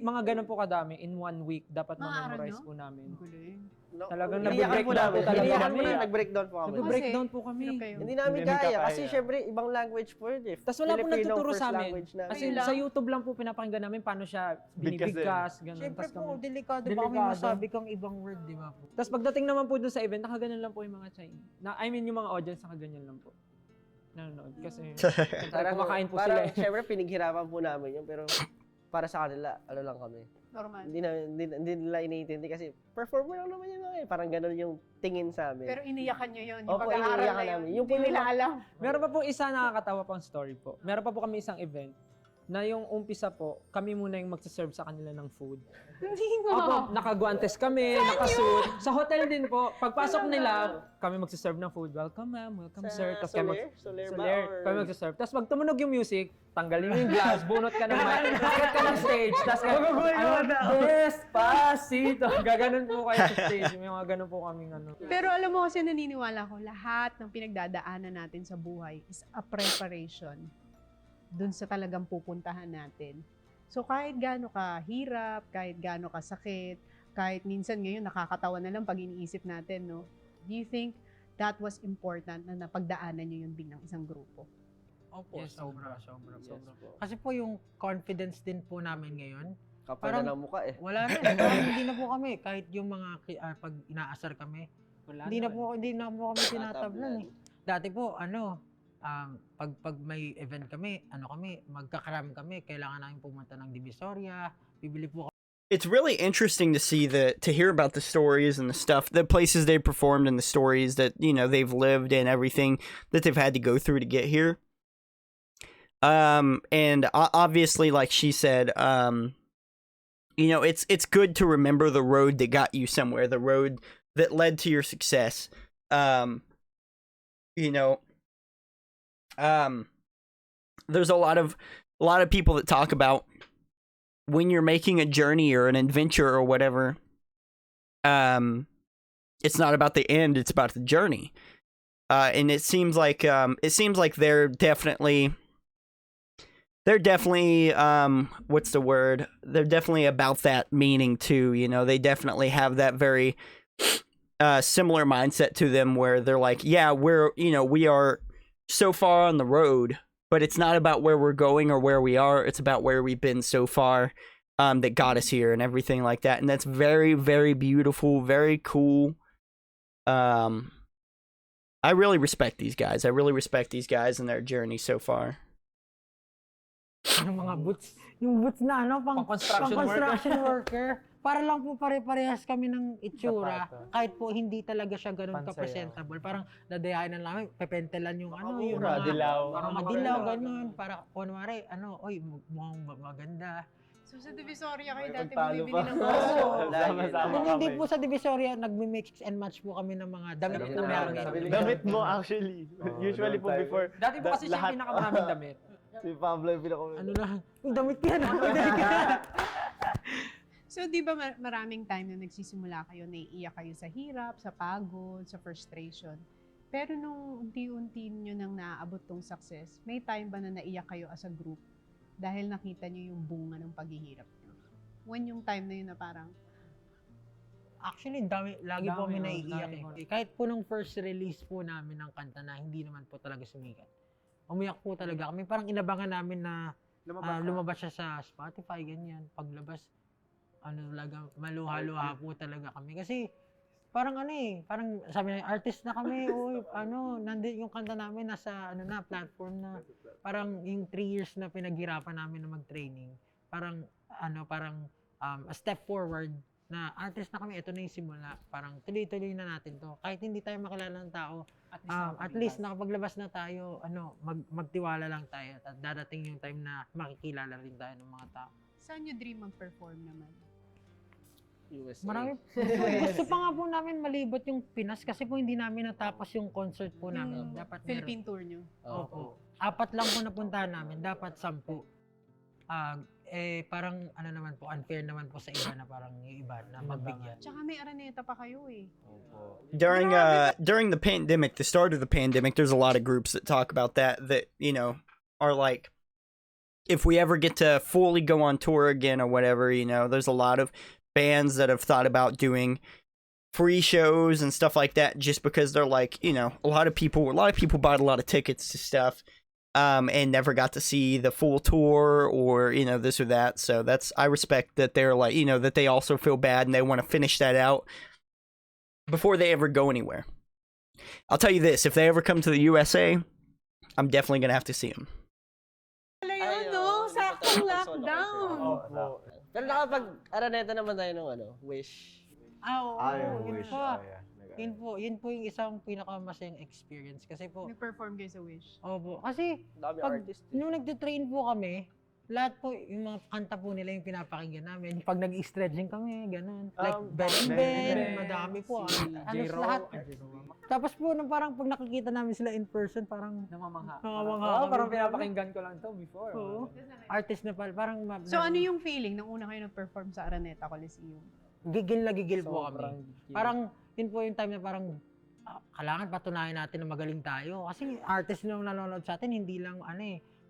8, mga ganun po kadami in 1 week. Dapat Maaral ma-memorize nyo? po namin. Galing. No, Talagang iniyakan po namin. talaga Iniyakan kami. po na, nag-breakdown po kami. Nag-breakdown po kami. Hirap kayo. Hindi namin Hindi kaya kaya. kasi syempre ibang language po yun eh. Tapos wala po Filipino nagtuturo first sa amin. language namin. Kasi Ayun lang. sa YouTube lang po pinapakinggan namin paano siya binibigkas. Ganun. Syempre Tapos po, kami. delikado ba kami Delikado. masabi kang ibang word, di ba po? Tapos pagdating naman po dun sa event, nakaganon lang po yung mga Chinese. I mean yung mga audience, nakaganyan lang po. Nanonood. Kasi Parang kumakain po parang, sila eh. syempre pinaghirapan po namin yun pero para sa kanila, ano lang kami. Normal. Hindi nila iniintindi kasi performer lang naman yung mga eh. Parang ganun yung tingin sa amin. Pero iniyakan nyo yun. Yung Opo, pag-aaral iniyakan na yun. namin. Yung Yung po nila yung- alam. Meron pa po isa nakakatawa pang story po. Meron pa po kami isang event na yung umpisa po, kami muna yung magsaserve sa kanila ng food. Hindi nga. Opo, nakaguantes kami, nakasuit. Sa hotel din po, pagpasok nila, kami magsaserve ng food. Welcome ma'am, welcome sir. Tapos kami Soler ba? Soler, Or- kami magsaserve. Tapos pag tumunog yung music, tanggalin mo yung glass, bunot ka ng mic, bakit ka ng stage, tapos Despacito. Gaganon po kayo sa stage. May mga ganon po kaming ano. Pero alam mo kasi naniniwala ko, lahat ng pinagdadaanan natin sa buhay is a preparation dun sa talagang pupuntahan natin. So kahit gaano ka hirap, kahit gaano ka sakit, kahit minsan ngayon nakakatawa na lang pag iniisip natin, no? Do you think that was important na napagdaanan nyo yun bilang isang grupo? Opo, Yes, sobra. Yes po. Kasi po yung confidence din po namin ngayon, Kapal Parang- na ng mukha eh. wala na. Parang hindi na po kami, kahit yung mga pag inaasar kami, hindi na po kami tinatablan eh. Dati po, pag may event kami, magkakaram kami, kailangan namin pumunta ng Divisoria, bibili po It's really interesting to see to hear about the stories and the stuff, the places they performed and the stories that, they've lived and everything that they've had to go through to get here. And obviously, like she said, it's good to remember the road that got you somewhere, the road that led to your success. There's a lot of people that talk about when you're making a journey or an adventure or whatever, it's not about the end, it's about the journey. And it seems like they're definitely they're definitely what's the word? They're definitely about that meaning too, you know. They definitely have that very similar mindset to them where they're like, yeah, we are so far on the road, but it's not about where we're going or where we are, it's about where we've been so far that got us here and everything like that. And that's very, very beautiful, very cool. I really respect these guys. I really respect these guys and their journey so far. Ano mga boots? Yung boots na ano, pang-construction worker. Para lang po pare-parehas kami ng itsura. Kahit po hindi talaga siya ganun ka-presentable. Parang dadayain na namin, pepentelan yung ano, yung mga dilaw. Mga dilaw, ganun. Para kunwari, oy, mukhang maganda. So sa Divisoria kayo dati Pagtalo bumibili pa. ng kaso. Sama-sama Kung hindi kami. po sa Divisoria, nagmi-mix and match po kami ng mga damit po namin. Damit mo actually. Usually po before. Dati po kasi siya lahat- yung pinakamaraming damit. Si Pablo yung pinaka- Ano lang, yung damit yan, yung damit yan. So di ba maraming time na nagsisimula kayo, naiiyak kayo sa hirap, sa pagod, sa frustration. Pero nung unti-unti nyo nang naaabot tong success, may time ba na naiyak kayo as a group dahil nakita nyo yung bunga ng paghihirap nyo? When yung time na yun na parang, Actually, lagi po kami naiiyak eh. Kahit po nung first release po namin ng kanta na hindi naman po talaga sumikat. Umiyak po talaga kami. Parang inabangan namin na lumabas siya sa Spotify, ganyan. Paglabas, talaga, maluha-luha po talaga kami. Kasi, parang parang sabi na, artist na kami, nandun yung kanta namin, nasa, platform na, parang yung 3 years na pinaghirapan namin na mag-training, parang, a step forward, na artist na kami, ito na yung simula, parang tuloy-tuloy na natin to. Kahit hindi tayo makilala ng tao, at least nakapaglabas na tayo, magtiwala lang tayo, at dadating yung time na makikilala rin tayo ng mga tao. saan nyo dream mag-perform naman? USA. Marami. Gusto pa nga po namin malibot yung Pinas kasi po hindi namin natapos yung concert po namin. Yung Dapat Philippine tour nyo? Opo. 4 lang po napuntahan namin. Dapat 10. Parang naman po, unfair naman po sa iba na parang yung iba na magbigyan. Tsaka may araneta pa kayo eh. During the pandemic, the start of the pandemic, there's a lot of groups that talk about that are like, if we ever get to fully go on tour again or whatever, there's a lot of bands that have thought about doing free shows and stuff like that just because they're like, a lot of people bought a lot of tickets to stuff and never got to see the full tour or this or that. So I respect that they're like, that they also feel bad and they want to finish that out before they ever go anywhere. I'll tell you this, if they ever come to the USA, I'm definitely gonna have to see them. Wala yun, no? Saktong lockdown. Pero nakapag-araneta naman tayo ng Wish. Oo, Wish. Yun po yung isang pinakamasayang experience kasi po, Nag-perform kayo sa Wish. opo, kasi Dami pag artist. nung nagte-train po kami, lahat po, yung mga kanta po nila yung pinapakinggan namin. Pag nag-stretching kami, ganun. Like, Ben, madami po. Halos lahat. Tapos po, nung parang pag nakikita namin sila in person, parang Namamangha. kami. Parang pinapakinggan ko lang to before. Oo. Artist na pala, parang So ano yung feeling nung una kayo nag-perform sa Araneta Coliseum? gigil na gigil po Sobrang kami. gigil. Parang, yun po yung time na parang, kailangan patunayan natin na magaling tayo. Kasi artist na nanonood sa atin, hindi lang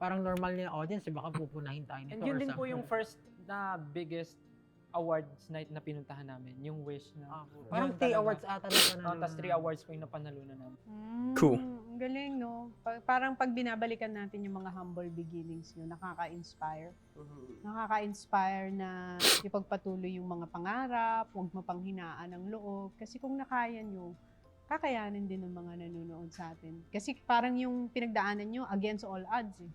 parang normal na audience, baka pupunahin tayo nito. And yun or din po something. yung first na biggest awards night na pinuntahan namin. Yung Wish na. Parang 3 awards ata na panalo. Tapos 3 awards po yung napanalunan namin. Cool. Ang galing, no? Parang pag binabalikan natin yung mga humble beginnings nyo, nakaka-inspire. Nakaka-inspire na ipagpatuloy yung mga pangarap, huwag mapanghinaan ng loob. Kasi kung nakaya nyo, kakayanin din ng mga nanonood sa atin. Kasi parang yung pinagdaanan nyo against all odds eh.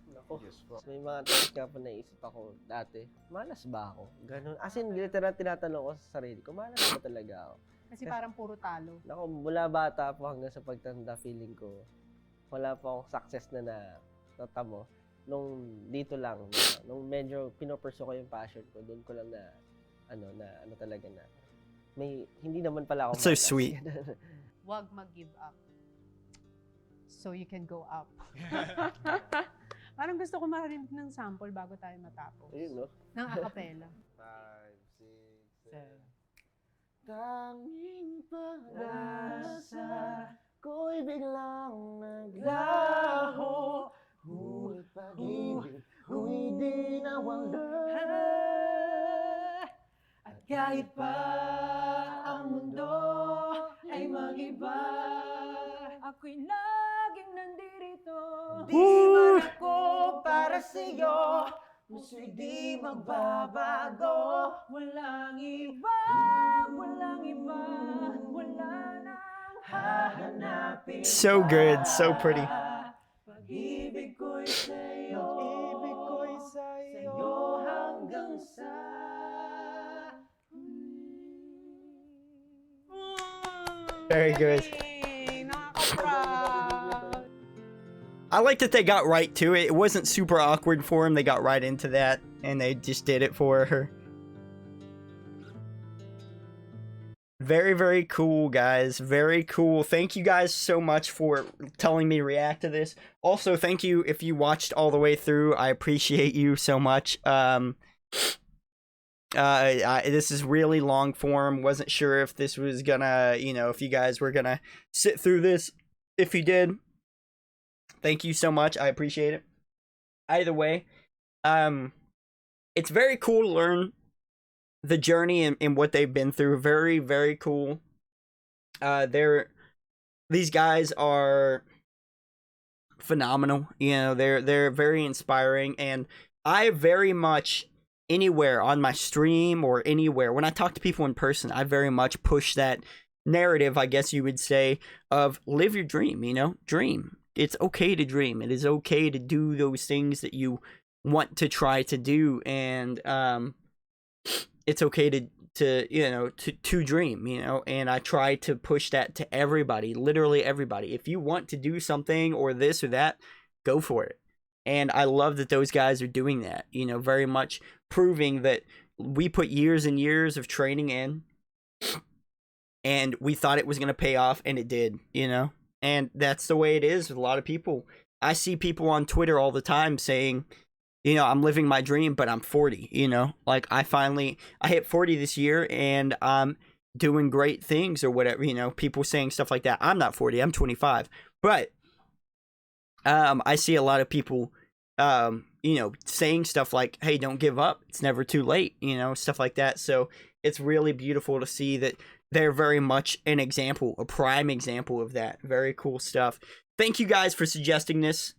May mga times nga po naisip ako dati, malas ba ako? Ganun. As in, literal tinatanong ko sa sarili ko, malas ba talaga ako? Kasi parang puro talo. Nako, mula bata po hanggang sa pagtanda, feeling ko, wala po akong success na natamo. Nung dito lang, nung medyo pinopursue ko yung passion ko, doon ko lang na, talaga na, hindi naman pala ako So malas. sweet. Huwag mag-give up. So you can go up. Parang gusto ko marinig ng sample bago tayo matapos. Ayun, no? Ng acapella. 5, 6, 7. Tanging pag-asa ko'y biglang naglaho. Ngunit pag-ibig ko'y Kahit pa ang mundo ay mag-iba, Ako'y laging nandito. di man ako para sa'yo, puso'y di magbabago. Walang iba, walang iba, wala nang Hahanapin So good, so pretty. pag-ibig ko'y sa'yo, Ibig ko'y sa'yo. sa'yo hanggang sa Very good. Nakaka-proud. I like that they got right to it. It wasn't super awkward for him. They got right into that, and they just did it for her. Very, very cool, guys. Very cool. Thank you guys so much for telling me to react to this. Also, thank you if you watched all the way through. I appreciate you so much. This is really long form. Wasn't sure if this was gonna, you know, if you guys were gonna sit through this. If you did, thank you so much. I appreciate it. Either way, it's very cool to learn the journey and what they've been through. Very, very cool. These guys are phenomenal. You know, they're very inspiring, and I very much, anywhere on my stream or anywhere when I talk to people in person, I very much push that narrative, I guess you would say, of live your dream. You know, dream. It's okay to dream. It is okay to do those things that you want to try to do, and it's okay to you know, to dream, you know, and I try to push that to everybody, literally everybody. If you want to do something or this or that, go for it. And I love that those guys are doing that, you know, very much proving that we put years and years of training in, and we thought it was going to pay off, and it did, you know. And that's the way it is with a lot of people. I see people on Twitter all the time saying, you know, I'm living my dream, but I'm 40, you know, like I hit 40 this year, and I'm doing great things or whatever, you know, people saying stuff like that. I'm not 40, I'm 25, but I see a lot of people, you know, saying stuff like, hey, don't give up, it's never too late, you know, stuff like that. So it's really beautiful to see that they're very much an example, a prime example of that. Very cool stuff. Thank you guys for suggesting this.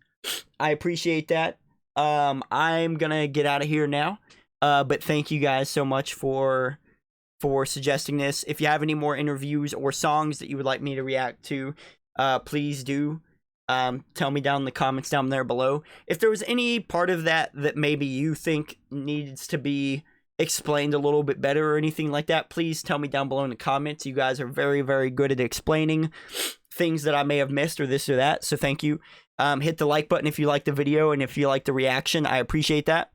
I appreciate that. I'm gonna get out of here now, but thank you guys so much for suggesting this. If you have any more interviews or songs that you would like me to react to, please do tell me down in the comments down there below. If there was any part of that maybe you think needs to be explained a little bit better or anything like that, please tell me down below in the comments. You guys are very, very good at explaining things that I may have missed or this or that, so thank you. Hit the like button if you like the video, and if you like the reaction, I appreciate that.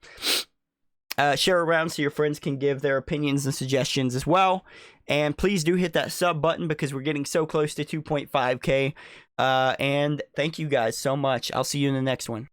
Share around so your friends can give their opinions and suggestions as well. And please do hit that sub button because we're getting so close to 2.5K. And thank you guys so much. I'll see you in the next one.